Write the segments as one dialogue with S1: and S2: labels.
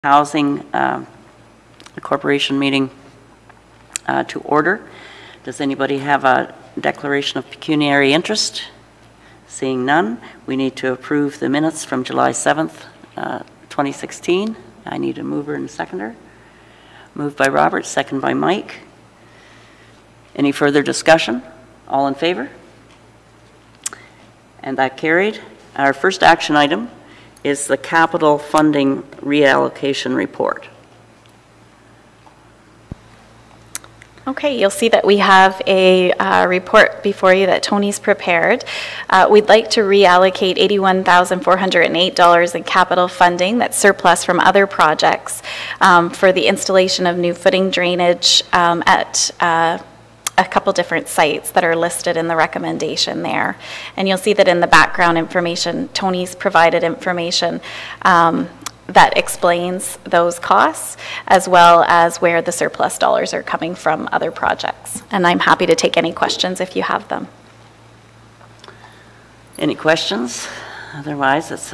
S1: Housing Corporation meeting to order. Does anybody have a declaration of pecuniary interest? Seeing none, we need to approve the minutes from July 7th, 2016. I need a mover and a seconder. Moved by Robert, second by Mike. Any further discussion? All in favor? And that carried. Our first action item is the capital funding reallocation report.
S2: Okay, you'll see that we have a report before you that Tony's prepared. We'd like to reallocate $81,408 in capital funding that's surplus from other projects for the installation of new footing drainage at a couple different sites that are listed in the recommendation there. And you'll see that in the background information, Tony's provided information that explains those costs, as well as where the surplus dollars are coming from other projects. And I'm happy to take any questions if you have them.
S1: Any questions? Otherwise, it's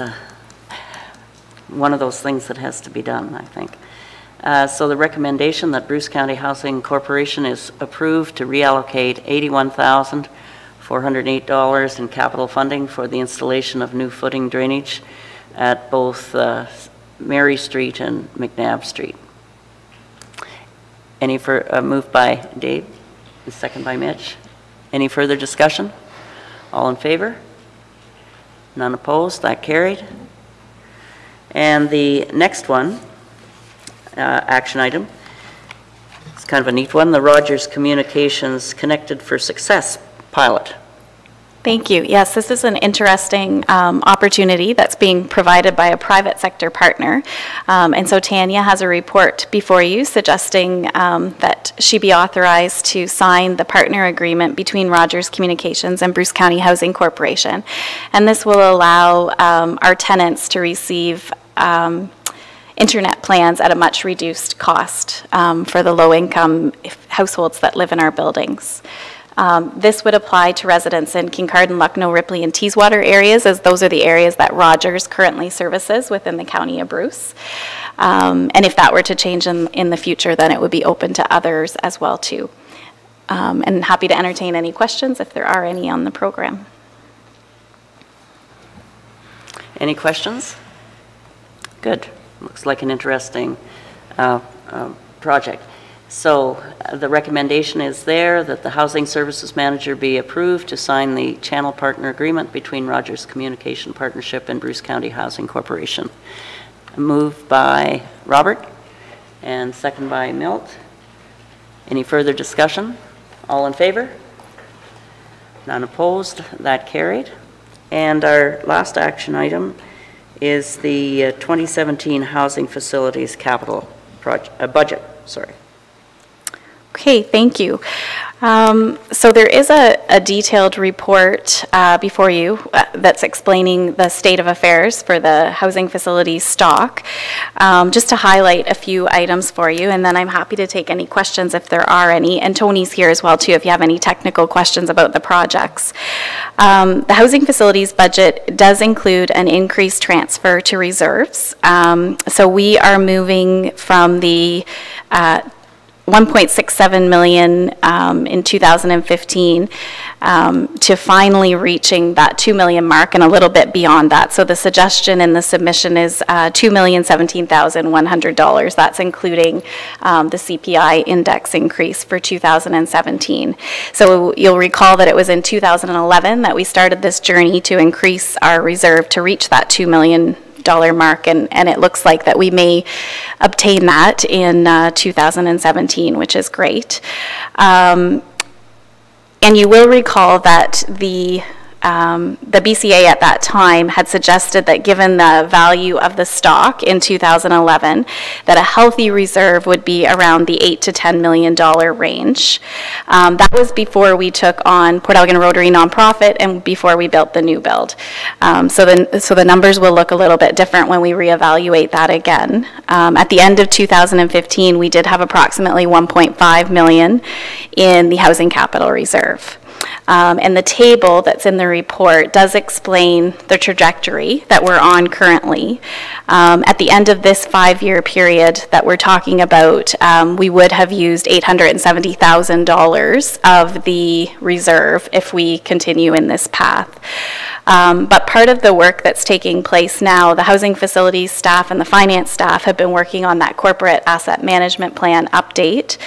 S1: one of those things that has to be done, I think. So the recommendation that Bruce County Housing Corporation is approved to reallocate $81,408 in capital funding for the installation of new footing drainage at both Mary Street and McNabb Street. Any moved by Dave, and second by Mitch. Any further discussion? All in favor? None opposed? That carried. And the next one, action item, it's kind of a neat one, the Rogers Communications Connected for Success pilot.
S2: Thank you. Yes, this is an interesting opportunity that's being provided by a private sector partner. And so Tanya has a report before you suggesting that she be authorized to sign the partner agreement between Rogers Communications and Bruce County Housing Corporation. And this will allow our tenants to receive internet plans at a much reduced cost for the low-income households that live in our buildings. This would apply to residents in Kincardine, Lucknow, Ripley, and Teeswater areas, as those are the areas that Rogers currently services within the County of Bruce. And if that were to change in the future, then it would be open to others as well too. And happy to entertain any questions if there are any on the program.
S1: Any questions? Good. Looks like an interesting project. So the recommendation is there that the Housing Services Manager be approved to sign the channel partner agreement between Rogers Communication Partnership and Bruce County Housing Corporation. Moved by Robert and second by Milt. Any further discussion? All in favor? None opposed? That carried. And our last action item is the 2017 Housing Facilities Capital Budget. Sorry.
S2: Okay, thank you. So there is a detailed report before you that's explaining the state of affairs for the housing facilities stock. Just to highlight a few items for you, and then I'm happy to take any questions if there are any. And Tony's here as well too if you have any technical questions about the projects. The housing facilities budget does include an increased transfer to reserves. So we are moving from the 1.67 million in 2015 to finally reaching that 2 million mark and a little bit beyond that. So the suggestion in the submission is $2,017,100. That's including the CPI index increase for 2017. So you'll recall that it was in 2011 that we started this journey to increase our reserve to reach that $2 million mark, and it looks like that we may obtain that in 2017, which is great. And you will recall that the BCA at that time had suggested that given the value of the stock in 2011, that a healthy reserve would be around the $8 to $10 million range. That was before we took on Port Elgin Rotary Nonprofit and before we built the new build. So the numbers will look a little bit different when we reevaluate that again. At the end of 2015, we did have approximately $1.5 million in the Housing Capital Reserve. And the table that's in the report does explain the trajectory that we're on currently. At the end of this 5-year period that we're talking about, we would have used $870,000 of the reserve if we continue in this path. But part of the work that's taking place now, the housing facilities staff and the finance staff have been working on that corporate asset management plan update.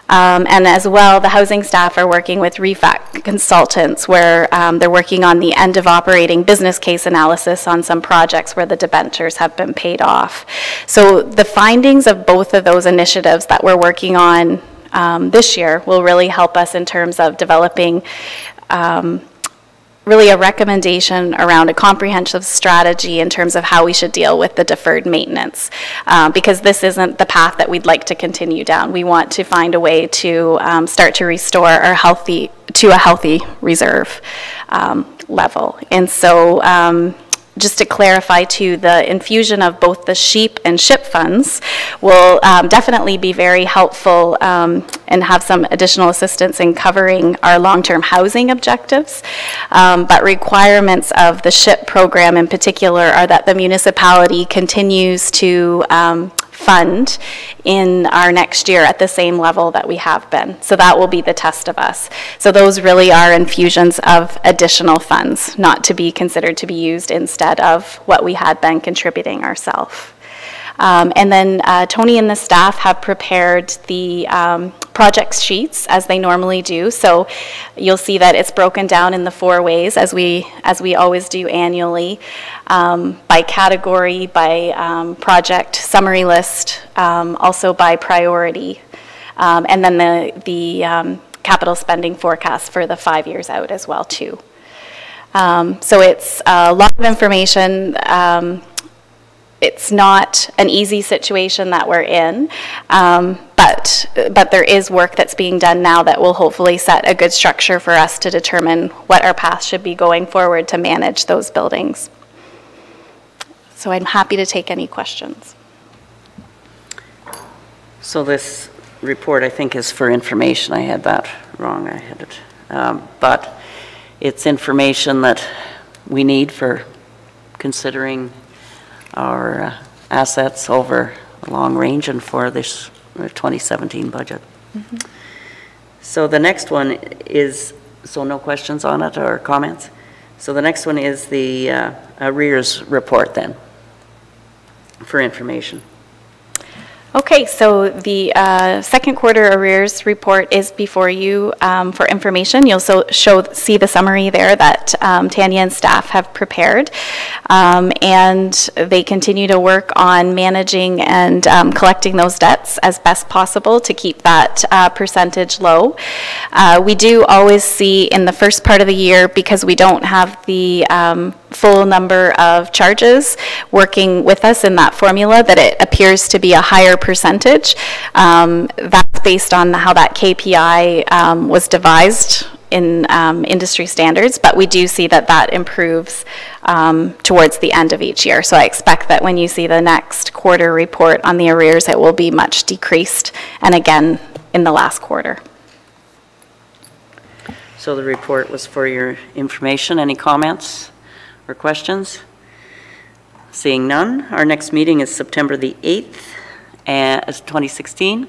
S2: And as well, the housing staff are working with REFAC consultants where they're working on the end of operating business case analysis on some projects where the debentures have been paid off. So the findings of both of those initiatives that we're working on this year will really help us in terms of developing really a recommendation around a comprehensive strategy in terms of how we should deal with the deferred maintenance, because this isn't the path that we'd like to continue down. We want to find a way to start to restore our healthy reserve level. And so just to clarify too, the infusion of both the SHEEP and SHIP funds will definitely be very helpful and have some additional assistance in covering our long-term housing objectives. But requirements of the SHIP program in particular are that the municipality continues to fund in our next year at the same level that we have been. So that will be the test of us. So those really are infusions of additional funds, not to be considered to be used instead of what we had been contributing ourselves. And then Tony and the staff have prepared the project sheets as they normally do. So you'll see that it's broken down in the 4 ways as we always do annually, by category, by project summary list, also by priority, and then the capital spending forecast for the 5 years out as well too. So it's a lot of information. It's not an easy situation that we're in, but there is work that's being done now that will hopefully set a good structure for us to determine what our path should be going forward to manage those buildings. So I'm happy to take any questions.
S1: So this report, I think, is for information. I had that wrong. I had it. But it's information that we need for considering our assets over a long range and for this 2017 budget. Mm-hmm. So the next one is, so no questions on it or comments? So the next one is the arrears report then, for information.
S2: Okay, so the second quarter arrears report is before you for information. You'll see the summary there that Tanya and staff have prepared. And they continue to work on managing and collecting those debts as best possible to keep that percentage low. We do always see in the first part of the year, because we don't have the full number of charges working with us in that formula, that it appears to be a higher percentage. That's based on how that KPI was devised in industry standards, but we do see that that improves towards the end of each year. So I expect that when you see the next quarter report on the arrears, it will be much decreased, and again in the last quarter.
S1: So the report was for your information. Any comments or questions? Seeing none, our next meeting is September the 8th, 2016,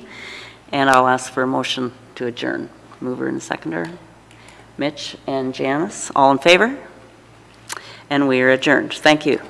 S1: and I'll ask for a motion to adjourn. Mover and seconder, Mitch and Janice, all in favor? And we are adjourned. Thank you.